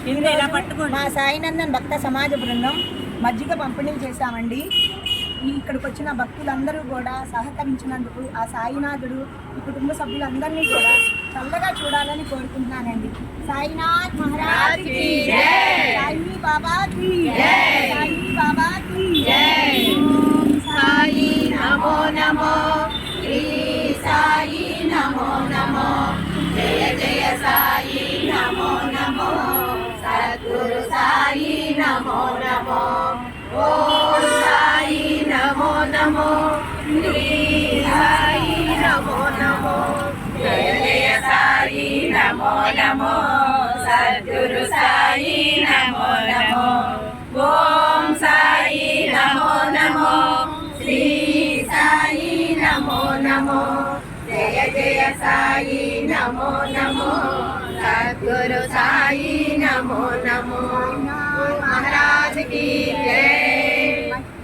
మా సాయినందన్ భక్త సమాజ బృందం మజ్జిగ పంపిణీ చేశామండి. ఇక్కడికి వచ్చిన భక్తులందరూ కూడా సహకరించినందుకు ఆ సాయినాథుడు ఈ కుటుంబ సభ్యులందరినీ కూడా చల్లగా చూడాలని కోరుకుంటున్నానండి. సాయినాథ్ మహారాజ్ కి జై, సాయి బాబా కి జై, సాయి బాబా కి జై. ఓం సాయి నమో నమో, శ్రీ సాయి నమో నమో, జయ జయ సాయి నమో నమో, సద్గురు సాయి నమో నమో. ఓం సాయి నమో నమో, శ్రీ సాయి నమో నమో, జయ జయ సాయి నమో నమో, సద్గురు సాయి నమో నమో. ఓం సాయి నమో నమో, శ్రీ సాయి నమో నమో, జయ జయ సాయి నమో నమో, సద్గురు సాయి నమో నమో. మహారాజ్ కి జై.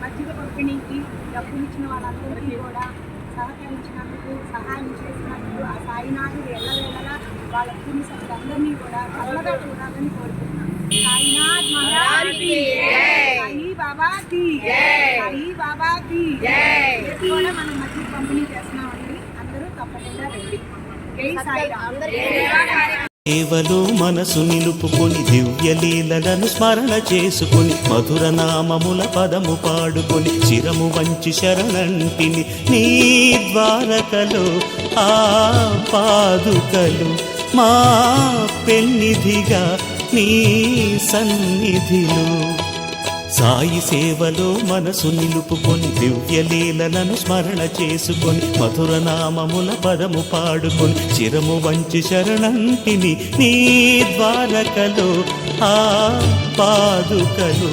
మజ్జిగ పంపిణీకి డబ్బులు ఇచ్చిన వాళ్ళందరికీ కూడా సహకరించినందుకు, సహాయం చేసినందుకు ఆ సాయినాథుడు ఎల్లవేళలా వాళ్ళ కుటుంబ సభ్యులందరినీ కూడా చల్లగా చూడాలని కోరుకుంటున్నాం. సాయినాథ్ మహారాజ్ కి జై, సాయి బాబా కి జై, సాయి బాబా కి జై. కూడా మనం మజ్జిగ పంపిణీ చేస్తున్నామండి. అందరూ తప్పకుండా రండి. జై సాయిరామ్. సేవలో మనసు నిలుపుకొని దివ్యలీలలను స్మరణ చేసుకొని మధుర నామముల పదము పాడుకొని చిరము వంచి శరణంటిని నీ ద్వారకలో ఆ పాదుకలు మా పెన్నిధిగా నీ సన్నిధిలో. సాయి సేవలో మనసు నిలుపుకొని దివ్యలీలలను స్మరణ చేసుకొని మధుర నామముల పదము పాడుకొని చిరము వంచి శరణంటిని నీ ద్వారకలో ఆ పాదుకలు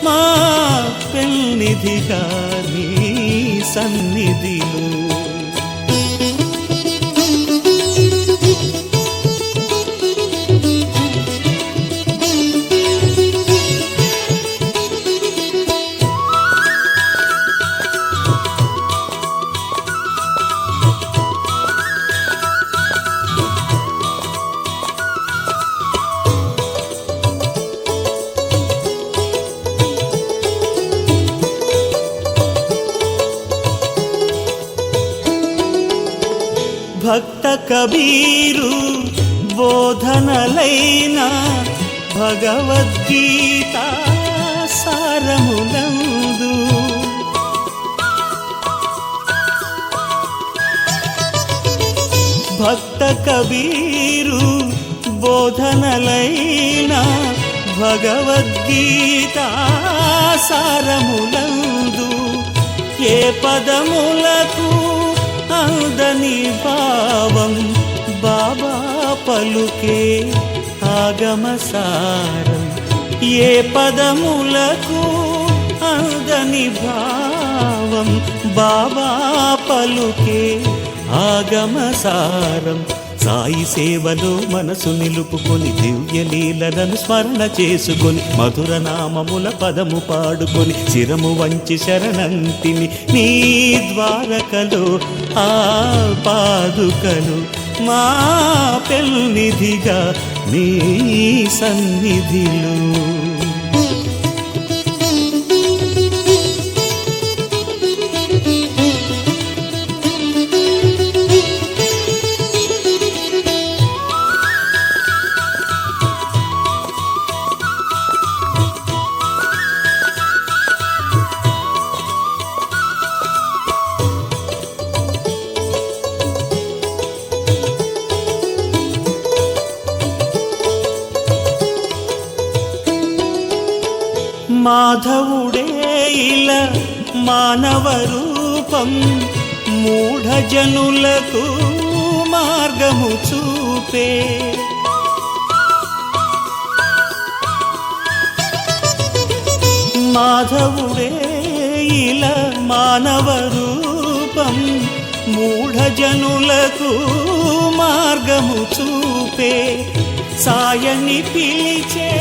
మా పెన్నిధిగా నీ సన్నిధిలో. భక్త కబీరు బోధనలైన భగవద్గీత సారములందు భక్త కబీరు బోధనలైన భగవద్గీత సారములందు ఏ పదములకు అందని భావం బాబా పలుకే ఆగమసారం. ఏ పదములకు అందని భావం బాబా పలుకే ఆగమసారం. సాయి సేవలో మనసు నిలుపుకొని దివ్యలీలలను స్మరణ చేసుకొని మధుర నామముల పదము పాడుకొని చిరము వంచి శరణంటిని నీ ద్వారకలో ఆ పాదుకలు మా పెన్నిధిగా నీ సన్నిధిలో. మాధవుడే ఇలా మానవ రూపం మూఢజనులకు మార్గము చూపే. మాధవుడే ఇలా మానవ రూపం మూఢజనులకు మార్గము చూపే. సాయని పిలిచే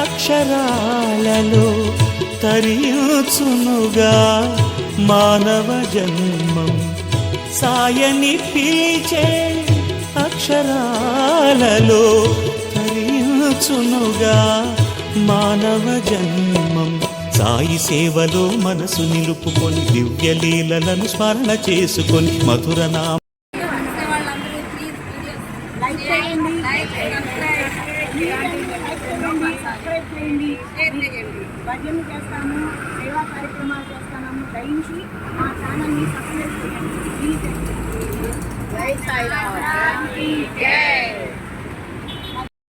అక్షరాలలో తరియుచునుగా మానవ జన్మం. సాయని పిలిచే అక్షరాలలో తరియు మలుచునుగా మానవ జన్మం. సాయి సేవలో మనసు నిలుపుకొని దివ్యలీలలను స్మరణ చేసుకొని మధుర నామ లైక్ చేయండి, సబ్స్క్రైబ్ చేయండి. భజనలు చేస్తాము, సేవా కార్యక్రమాలు చేస్తాము. దయించి మా ఛానల్ని సబ్స్క్రైబ్ చేయండి. ప్లీజ్. జై సాయిరామ్.